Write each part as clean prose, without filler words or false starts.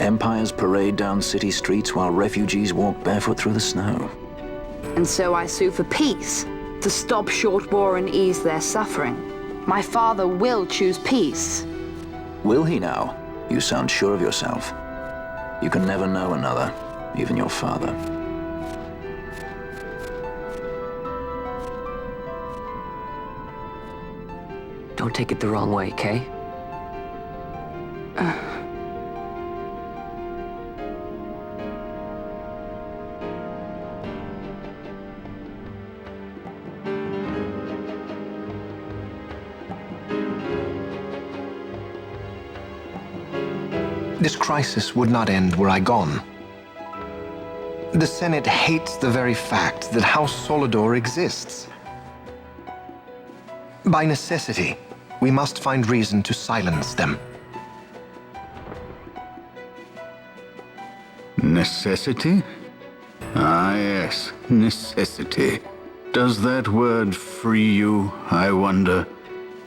Empires parade down city streets while refugees walk barefoot through the snow. And so I sue for peace. to stop short war and ease their suffering. My father will choose peace. Will he now? You sound sure of yourself. You can never know another, even your father. Don't take it the wrong way, Kay. This crisis would not end were I gone. The Senate hates the very fact that House Solidor exists. By necessity, we must find reason to silence them. Necessity? Ah, yes, necessity. Does that word free you, I wonder?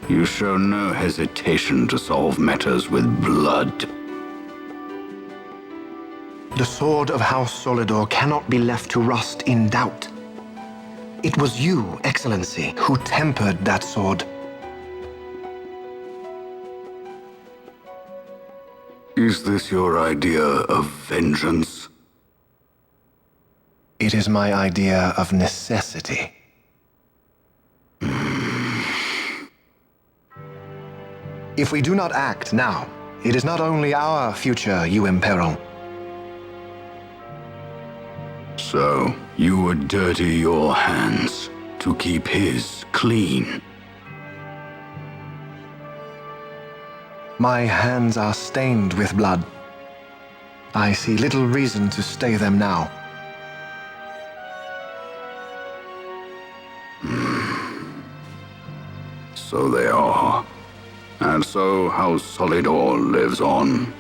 You show no hesitation to solve matters with blood. The sword of House Solidor cannot be left to rust in doubt. It was you, Excellency, who tempered that sword. Is this your idea of vengeance? It is my idea of necessity. If we do not act now, it is not only our future you imperil. So, you would dirty your hands to keep his clean? My hands are stained with blood. I see little reason to stay them now. So they are. And so House Solidor lives on.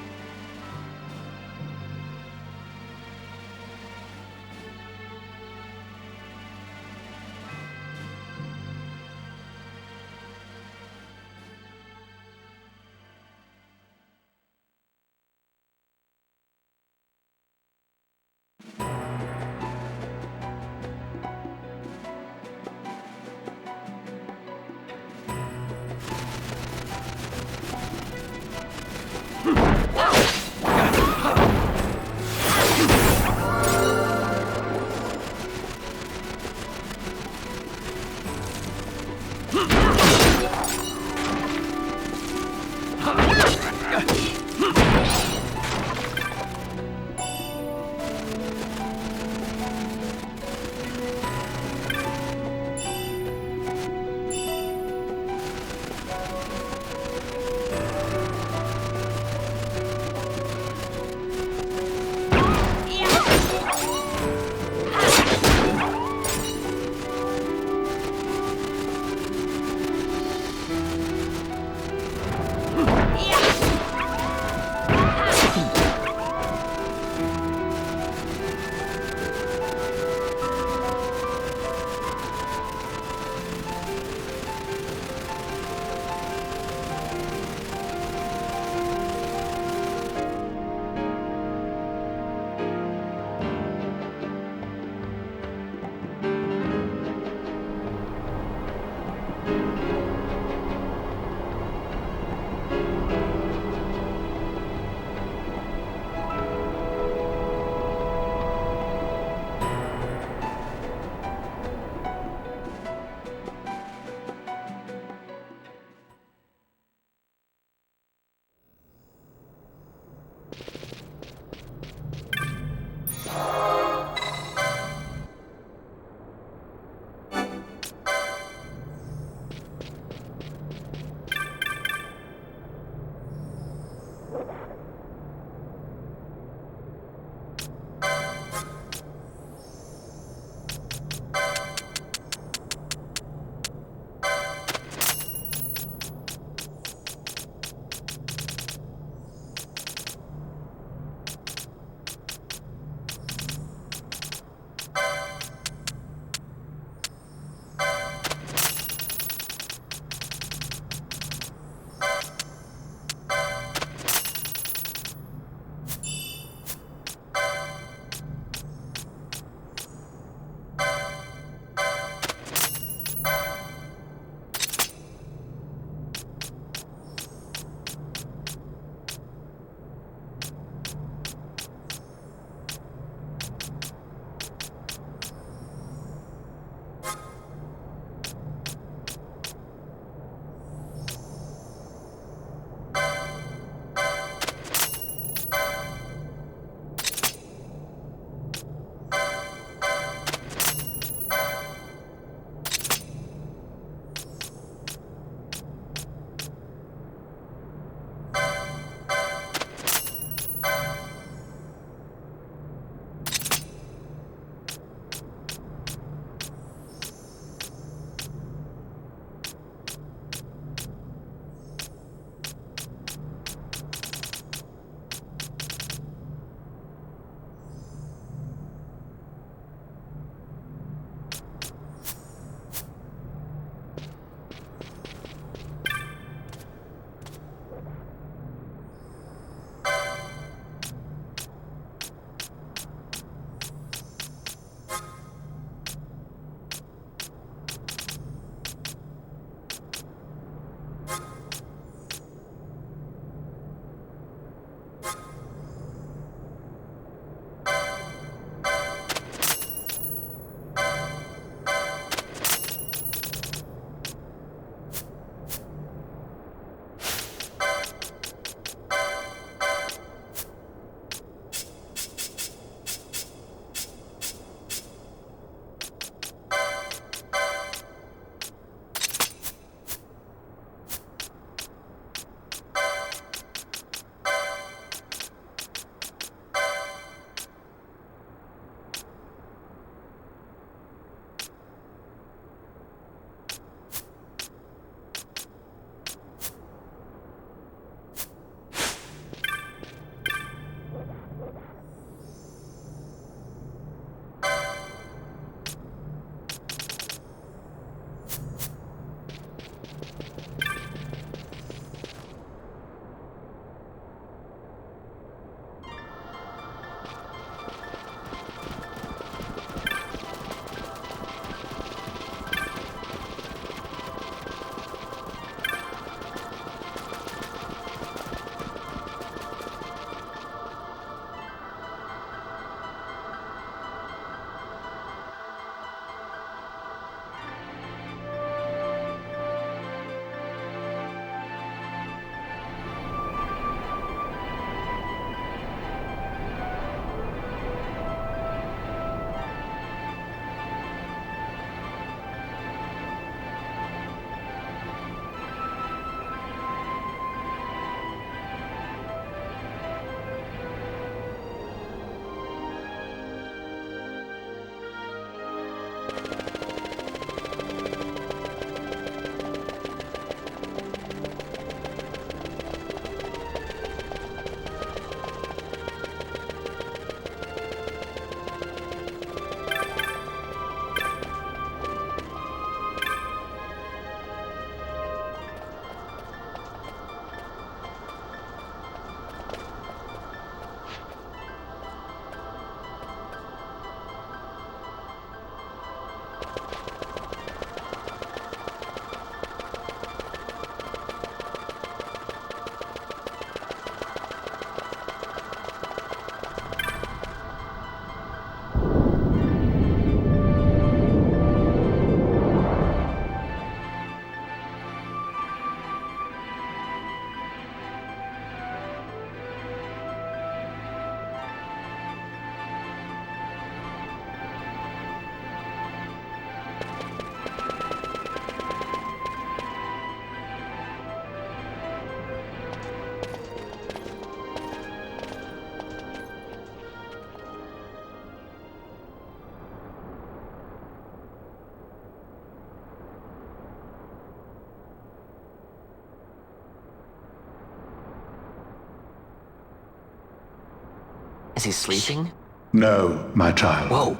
he sleeping? No, my child. Whoa.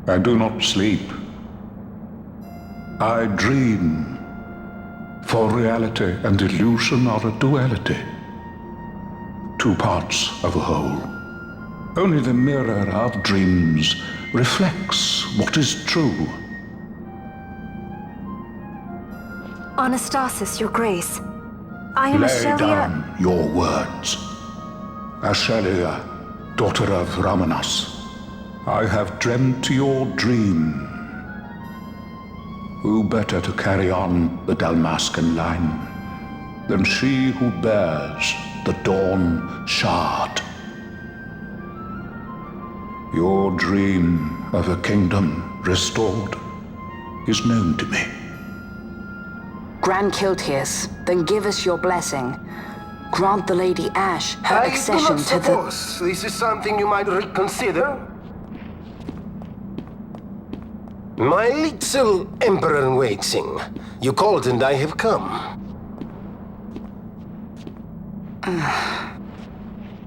I do not sleep. I dream. For reality and illusion are a duality. Two parts of a whole. Only the mirror of dreams reflects what is true. Anastasis, Your Grace. I am Lay Ashelia. down your words. Ashelia, daughter of Ramanas, I have dreamt your dream. Who better to carry on the Dalmascan line than she who bears the Dawn Shard? Your dream of a kingdom restored is known to me. Grand Kiltias, then give us your blessing. Grant the Lady Ash her accession to the... suppose this is something you might reconsider. My little Emperor-in-Waiting. You called and I have come.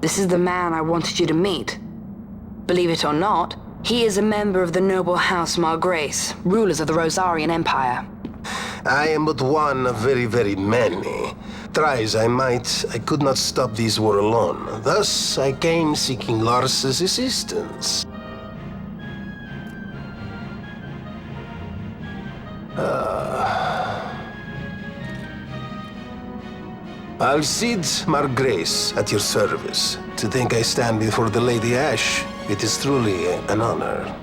This is the man I wanted you to meet. Believe it or not, he is a member of the noble house Margrace, rulers of the Rosarian Empire. I am but one of very, very many. Try as I might, I could not stop this war alone. Thus, I came seeking Lars's assistance. Alcide Margrace at your service. To think I stand before the Lady Ash, it is truly an honor.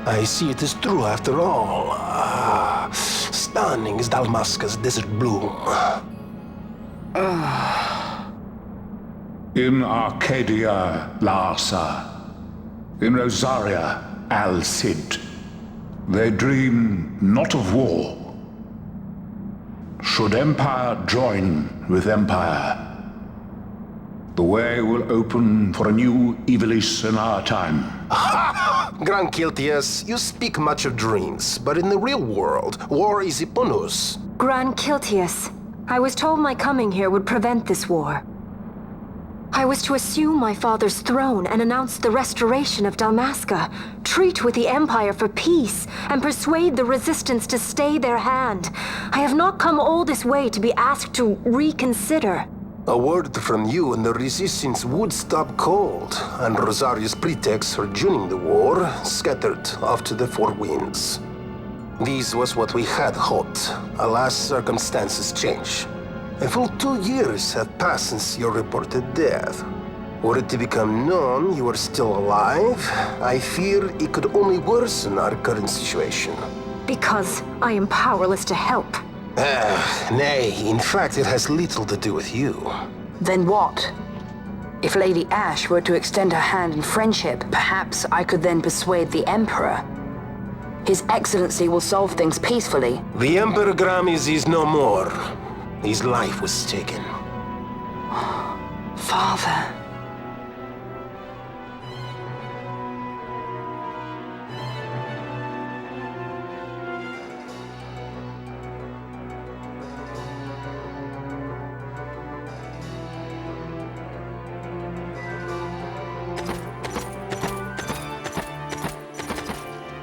I see it is true after all. Stunning is Dalmasca's desert bloom. In Arcadia, Larsa. In Rosaria, Alcid. They dream not of war. Should empire join with empire, the way will open for a new Evilis in our time. Grand Kiltias, you speak much of dreams, but in the real world, war is upon us. Grand Kiltias, I was told my coming here would prevent this war. I was to assume my father's throne and announce the restoration of Dalmasca, treat with the Empire for peace, and persuade the Resistance to stay their hand. I have not come all this way to be asked to reconsider. A word from you and the Resistance would stop cold, and Rosaria's pretext for joining the war scattered off to the four winds. This was what we had hoped. Alas, circumstances change. A full 2 years have passed since your reported death. Were it to become known you are still alive, I fear it could only worsen our current situation. Because I am powerless to help. Nay, in fact it has little to do with you. Then what? If Lady Ash were to extend her hand in friendship, perhaps I could then persuade the Emperor. His Excellency will solve things peacefully. The Emperor Gramis is no more. His life was taken. Father...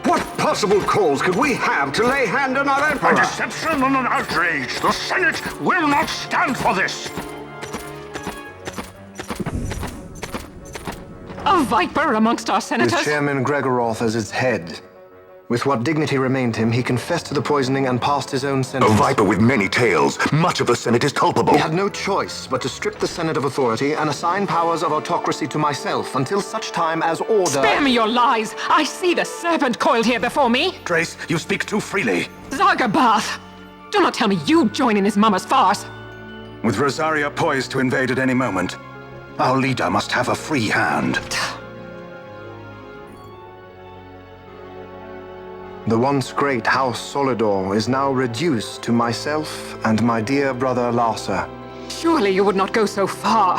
What possible cause could we have to lay hand on our Emperor? A deception and an outrage! The Senate will not stand for this! A viper amongst our senators? With Chairman Gregoroth as its head. With what dignity remained him, he confessed to the poisoning and passed his own A sentence. viper with many tails. Much of the Senate is culpable. He had no choice but to strip the Senate of authority and assign powers of autocracy to myself until such time as order... Spare me your lies! I see the serpent coiled here before me! Trace, you speak too freely. Zargabath! Do not tell me you join in his mama's farce! With Rosaria poised to invade at any moment, our leader must have a free hand. The once great House Solidor is now reduced to myself and my dear brother Larsa. Surely you would not go so far.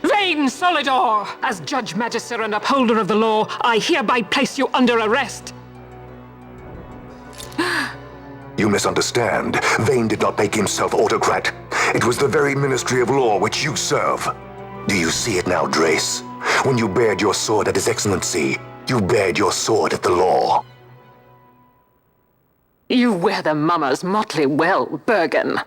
Vain Solidor! As Judge Magister and upholder of the law, I hereby place you under arrest. You misunderstand. Vayne did not make himself autocrat. It was the very Ministry of Law which you serve. Do you see it now, Drace? When you bared your sword at His Excellency, you bared your sword at the law. You wear the mummer's motley well, Bergen.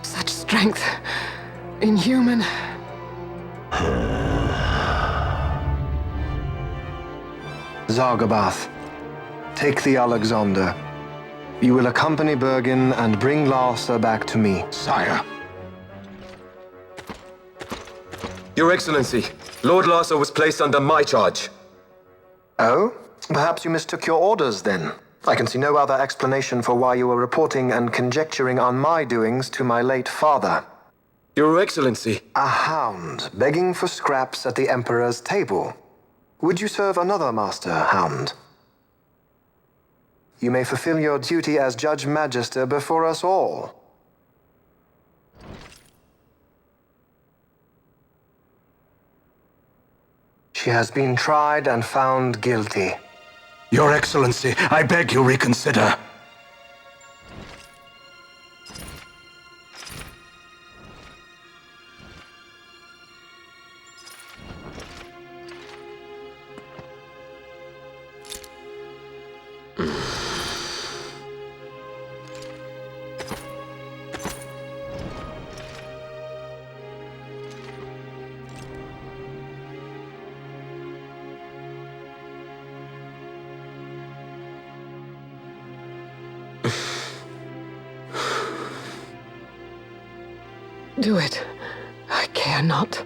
Such strength. Inhuman. Zargabath, take the Alexander. You will accompany Bergen and bring Larsa back to me. Sire. Your Excellency, Lord Larsa was placed under my charge. Oh? Perhaps you mistook your orders, then. I can see no other explanation for why you were reporting and conjecturing on my doings to my late father. Your Excellency. A hound begging for scraps at the Emperor's table. Would you serve another master, Hound? You may fulfill your duty as Judge Magister before us all. She has been tried and found guilty. Your Excellency, I beg you reconsider. Do it. I care not.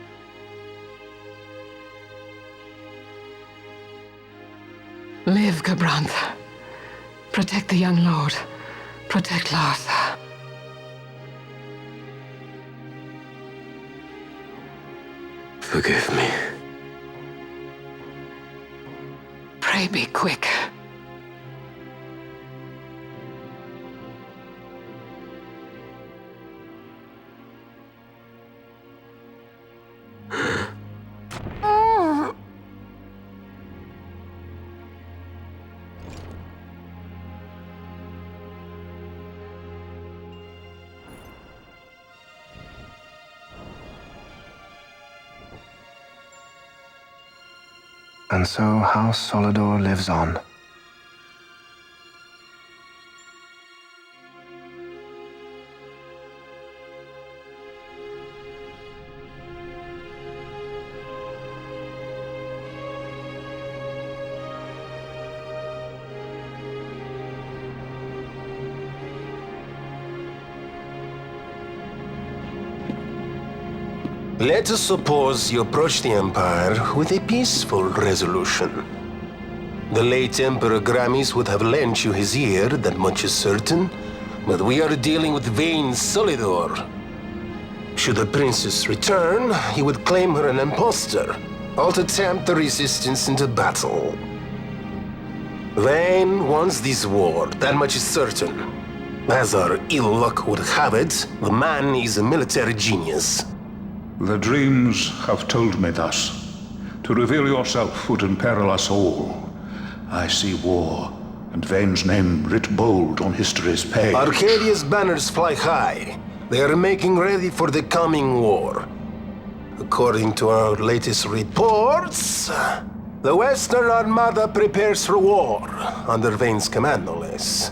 Live, Gabranth. Protect the young lord. Protect Larsa. Forgive me. Pray be quick. And so House Solidor lives on. Let us suppose you approach the Empire with a peaceful resolution. The late Emperor Gramis would have lent you his ear, that much is certain, but we are dealing with Vayne Solidor. Should the princess return, he would claim her an impostor, or to tempt the resistance into battle. Vayne wants this war, that much is certain. As our ill luck would have it, the man is a military genius. The dreams have told me thus. To reveal yourself would imperil us all. I see war, and Vayne's name writ bold on history's page. Arcadia's banners fly high. They are making ready for the coming war. According to our latest reports, the Western Armada prepares for war, under Vayne's command, no less.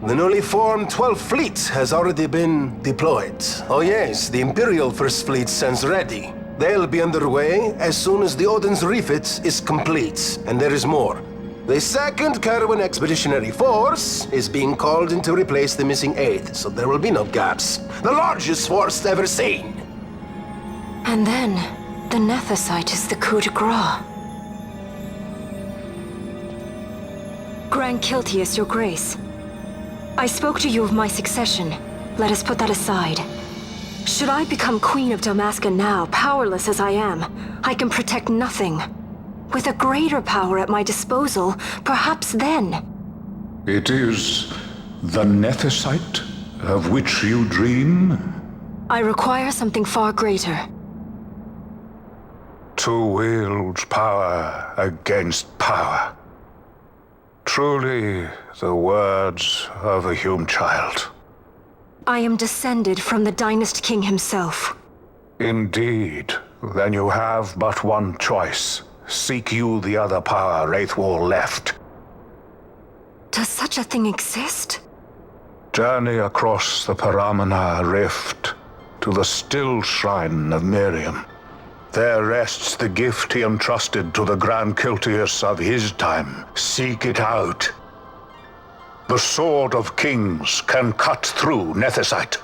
The newly formed 12th Fleet has already been deployed. Oh yes, the Imperial First Fleet stands ready. They'll be underway as soon as the Odin's refit is complete. And there is more. The 2nd Caravan Expeditionary Force is being called in to replace the missing 8th, so there will be no gaps. The largest force ever seen! And then, the Nethicite is the coup de grace. Grand Kiltius, your grace. I spoke to you of my succession. Let us put that aside. Should I become Queen of Dalmasca now, powerless as I am, I can protect nothing. With a greater power at my disposal, perhaps then. It is the Nethicite of which you dream? I require something far greater. To wield power against power. Truly the words of a human child. I am descended from the Dynast King himself. Indeed. Then you have but one choice. Seek you the other power Wraithwall left. Does such a thing exist? Journey across the Paramina Rift to the still shrine of Miriam. There rests the gift he entrusted to the Grand Kiltius of his time. Seek it out. The Sword of Kings can cut through Nethicite.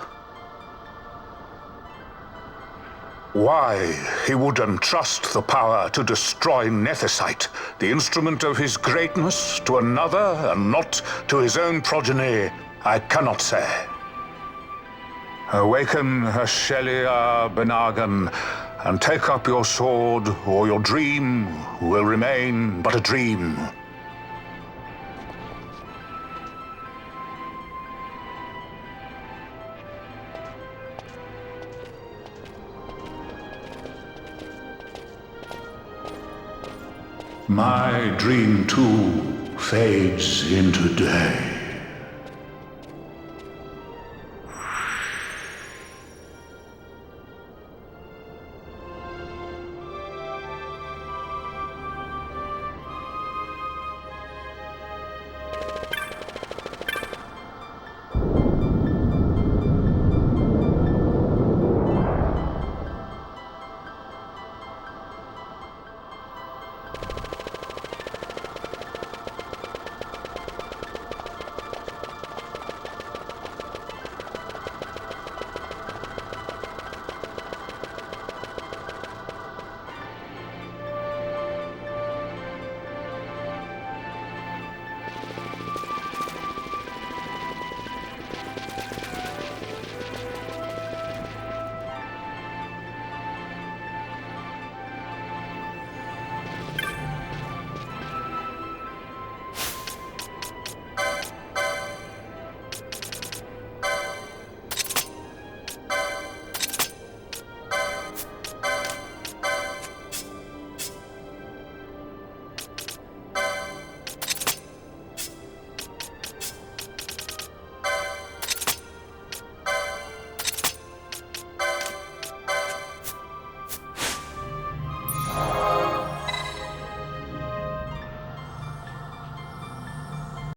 Why he would entrust the power to destroy Nethicite, the instrument of his greatness, to another and not to his own progeny, I cannot say. Awaken Shelia Benagan and take up your sword, or your dream will remain but a dream. My dream too fades into day.